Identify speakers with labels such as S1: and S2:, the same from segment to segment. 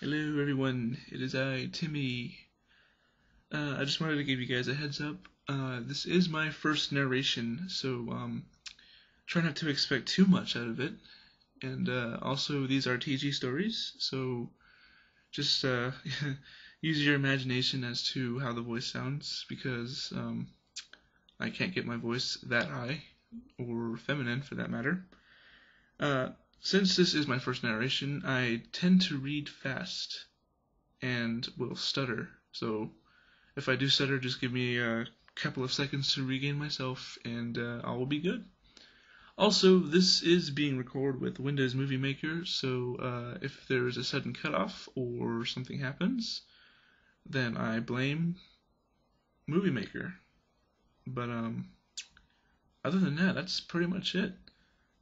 S1: Hello everyone, it is I, Timmy. I just wanted to give you guys a heads up. This is my first narration, so try not to expect too much out of it. And also, these are TG stories, so just use your imagination as to how the voice sounds, because I can't get my voice that high, or feminine for that matter. Since this is my first narration, I tend to read fast and will stutter. So if I do stutter, just give me a couple of seconds to regain myself and I will be good. Also, this is being recorded with Windows Movie Maker, so if there is a sudden cutoff or something happens, then I blame Movie Maker. But other than that, that's pretty much it.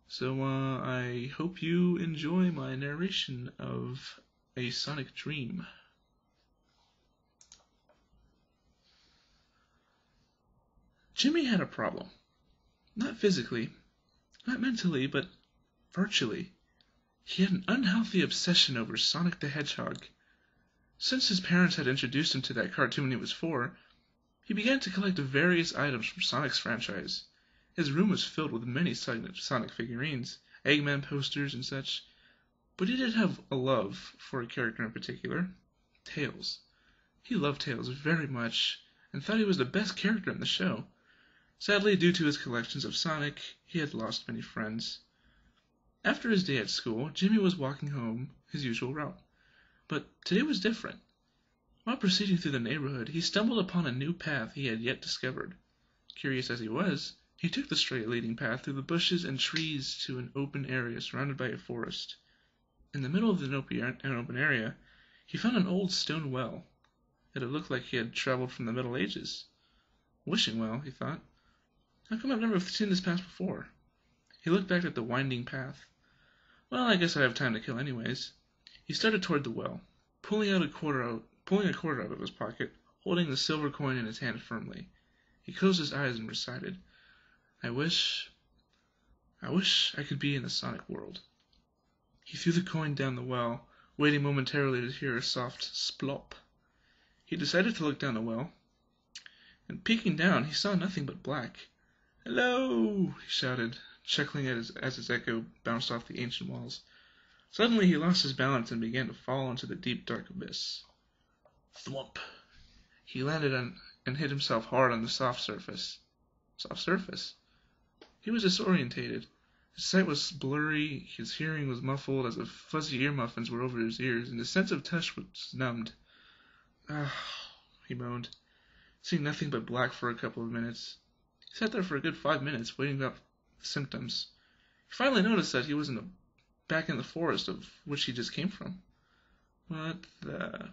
S1: So I hope you enjoy my narration of A Sonic Dream. Jimmy had a problem. Not physically, not mentally, but virtually. He had an unhealthy obsession over Sonic the Hedgehog. Since his parents had introduced him to that cartoon when he was 4, he began to collect various items from Sonic's franchise. His room was filled with many Sonic figurines, Eggman posters, and such. But he did have a love for a character in particular, Tails. He loved Tails very much and thought he was the best character in the show. Sadly, due to his collections of Sonic, he had lost many friends. After his day at school, Jimmy was walking home his usual route. But today was different. While proceeding through the neighborhood, he stumbled upon a new path he had yet discovered. Curious as he was, he took the straight leading path through the bushes and trees to an open area surrounded by a forest. In the middle of an open area, he found an old stone well. It had looked like he had traveled from the Middle Ages. Wishing well, he thought. How come I've never seen this path before? He looked back at the winding path. Well, I guess I have time to kill anyways. He started toward the well, pulling a quarter out of his pocket, holding the silver coin in his hand firmly. He closed his eyes and recited, I wish I could be in the Sonic world. He threw the coin down the well, waiting momentarily to hear a soft splop. He decided to look down the well, and peeking down, he saw nothing but black. Hello, he shouted, chuckling as his echo bounced off the ancient walls. Suddenly he lost his balance and began to fall into the deep dark abyss. Thwump! He landed on and hit himself hard on the soft surface. Soft surface? He was disorientated. His sight was blurry, his hearing was muffled as if fuzzy ear muffins were over his ears, and his sense of touch was numbed. Ah, he moaned, seeing nothing but black for a couple of minutes. He sat there for a good 5 minutes, waiting out the symptoms. He finally noticed that he was back in the forest of which he just came from. What the...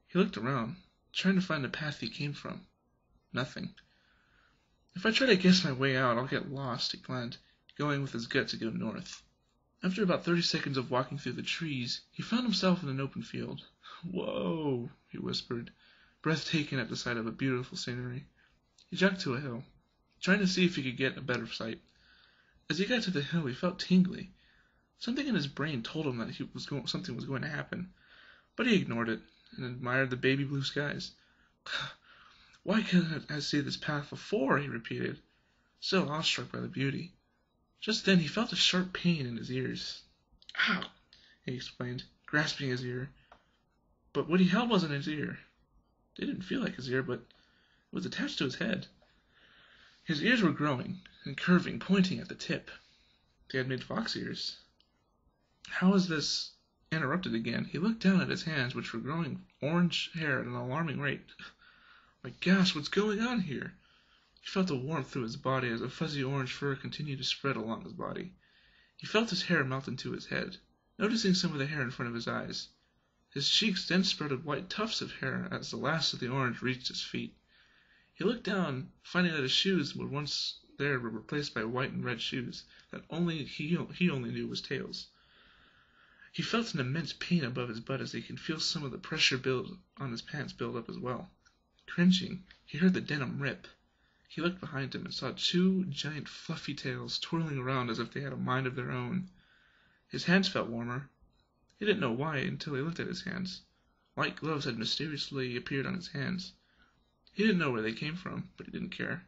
S1: He looked around, trying to find the path he came from. Nothing. If I try to guess my way out, I'll get lost, he planned, going with his gut to go north. After about 30 seconds of walking through the trees, he found himself in an open field. Whoa, he whispered, breathtaking at the sight of a beautiful scenery. He jogged to a hill, trying to see if he could get a better sight. As he got to the hill, he felt tingly. Something in his brain told him that something was going to happen, but he ignored it and admired the baby blue skies. Why couldn't I see this path before? He repeated, still awestruck by the beauty. Just then he felt a sharp pain in his ears. Ow! He explained, grasping his ear. But what he held wasn't his ear. It didn't feel like his ear, but it was attached to his head. His ears were growing and curving, pointing at the tip. They had made fox ears. How was this interrupted again? He looked down at his hands, which were growing orange hair at an alarming rate. My gosh, what's going on here? He felt a warmth through his body as a fuzzy orange fur continued to spread along his body. He felt his hair melt into his head, noticing some of the hair in front of his eyes. His cheeks then sprouted white tufts of hair as the last of the orange reached his feet. He looked down, finding that his shoes were once there were replaced by white and red shoes that he only knew was Tails. He felt an immense pain above his butt as he could feel some of the pressure build on his pants build up as well. Cringing, he heard the denim rip. He looked behind him and saw 2 giant fluffy tails twirling around as if they had a mind of their own. His hands felt warmer. He didn't know why until he looked at his hands. White gloves had mysteriously appeared on his hands. He didn't know where they came from, but he didn't care.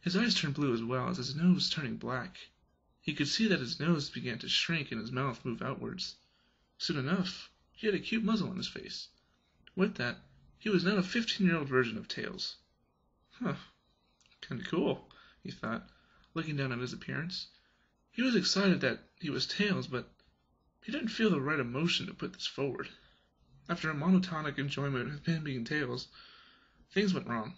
S1: His eyes turned blue as well, as his nose was turning black. He could see that his nose began to shrink and his mouth move outwards. Soon enough, he had a cute muzzle on his face. With that, he was now a 15-year-old version of Tails. Huh, kinda cool, he thought, looking down at his appearance. He was excited that he was Tails, but he didn't feel the right emotion to put this forward. After a monotonic enjoyment of him being Tails, things went wrong.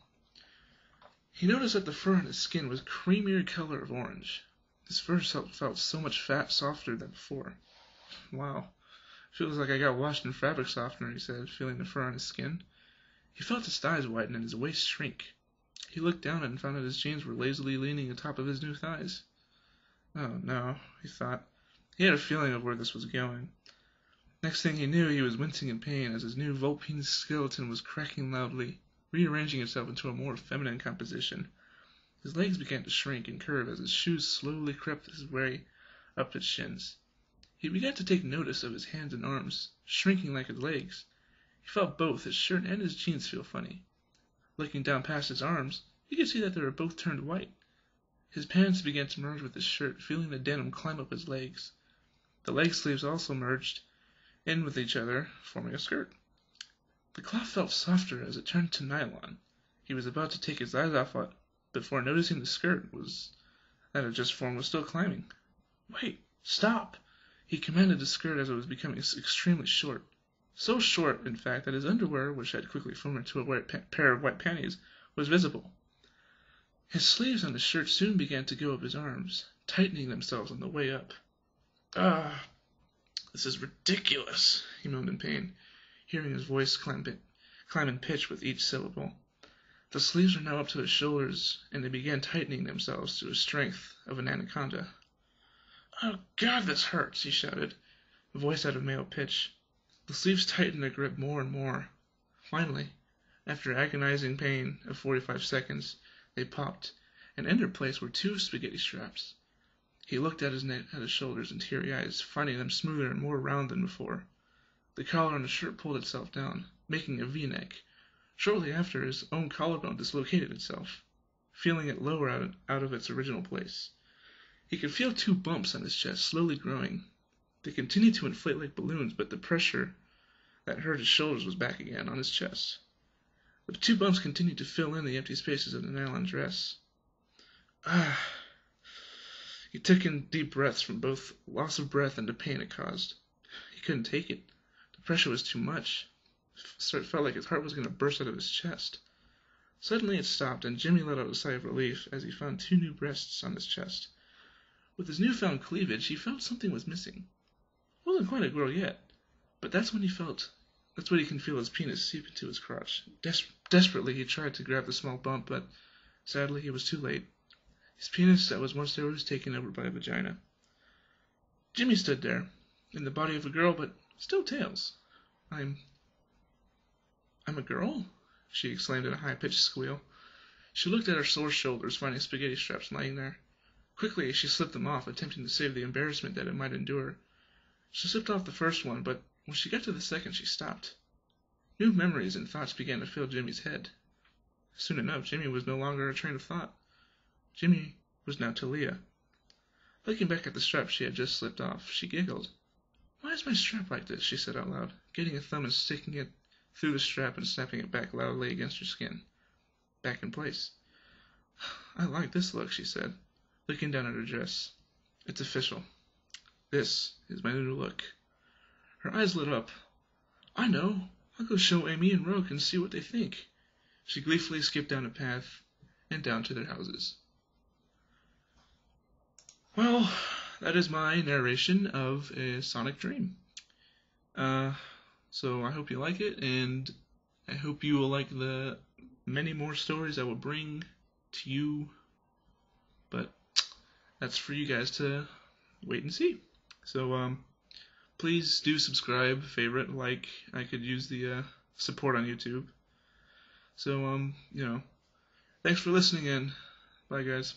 S1: He noticed that the fur on his skin was creamier color of orange. His fur felt so much softer than before. Wow. Feels like I got washed in fabric softener, he said, feeling the fur on his skin. He felt his thighs widen and his waist shrink. He looked down and found that his jeans were lazily leaning atop of his new thighs. Oh no, he thought. He had a feeling of where this was going. Next thing he knew, he was wincing in pain as his new Vulpine skeleton was cracking loudly, rearranging itself into a more feminine composition. His legs began to shrink and curve as his shoes slowly crept his way up his shins. He began to take notice of his hands and arms, shrinking like his legs. He felt both his shirt and his jeans feel funny. Looking down past his arms, he could see that they were both turned white. His pants began to merge with his shirt, feeling the denim climb up his legs. The leg sleeves also merged in with each other, forming a skirt. The cloth felt softer as it turned to nylon. He was about to take his eyes off it before noticing the skirt that had just formed was still climbing. Wait, stop! He commanded the skirt as it was becoming extremely short. So short, in fact, that his underwear, which had quickly formed into a pair of white panties, was visible. His sleeves on the shirt soon began to go up his arms, tightening themselves on the way up. Ah, this is ridiculous, he moaned in pain, hearing his voice climb in pitch with each syllable. The sleeves were now up to his shoulders, and they began tightening themselves to the strength of an anaconda. Oh God, this hurts, he shouted, voice out of male pitch. The sleeves tightened their grip more and more. Finally, after agonizing pain of 45 seconds, they popped, and in their place were 2 spaghetti straps. He looked at his shoulders and teary eyes, finding them smoother and more round than before. The collar on the shirt pulled itself down, making a V-neck. Shortly after, his own collarbone dislocated itself, feeling it lower out of its original place. He could feel 2 bumps on his chest slowly growing. They continued to inflate like balloons, but the pressure that hurt his shoulders was back again on his chest. The 2 bumps continued to fill in the empty spaces of the nylon dress. He took in deep breaths from both loss of breath and the pain it caused. He couldn't take it. The pressure was too much. It felt like his heart was going to burst out of his chest. Suddenly it stopped, and Jimmy let out a sigh of relief as he found 2 new breasts on his chest. With his newfound cleavage, he felt something was missing. It wasn't quite a girl yet, but that's when he can feel his penis seep into his crotch. Desperately, he tried to grab the small bump, but sadly, he was too late. His penis that was once there was taken over by a vagina. Jimmy stood there, in the body of a girl, but still Tails. I'm a girl? She exclaimed in a high-pitched squeal. She looked at her sore shoulders, finding spaghetti straps lying there. Quickly, she slipped them off, attempting to save the embarrassment that it might endure. She slipped off the first one, but when she got to the second, she stopped. New memories and thoughts began to fill Jimmy's head. Soon enough, Jimmy was no longer a train of thought. Jimmy was now Talia. Looking back at the strap she had just slipped off, she giggled. Why is my strap like this? She said out loud, getting a thumb and sticking it through the strap and snapping it back loudly against her skin. Back in place. I like this look, she said, looking down at her dress. It's official. This is my new look. Her eyes lit up. I know. I'll go show Amy and Rogue and see what they think. She gleefully skipped down a path and down to their houses. Well, that is my narration of a Sonic Dream. So I hope you like it, and I hope you will like the many more stories I will bring to you. But that's for you guys to wait and see. So please do subscribe, favorite, like. I could use the support on YouTube. So thanks for listening in. Bye guys.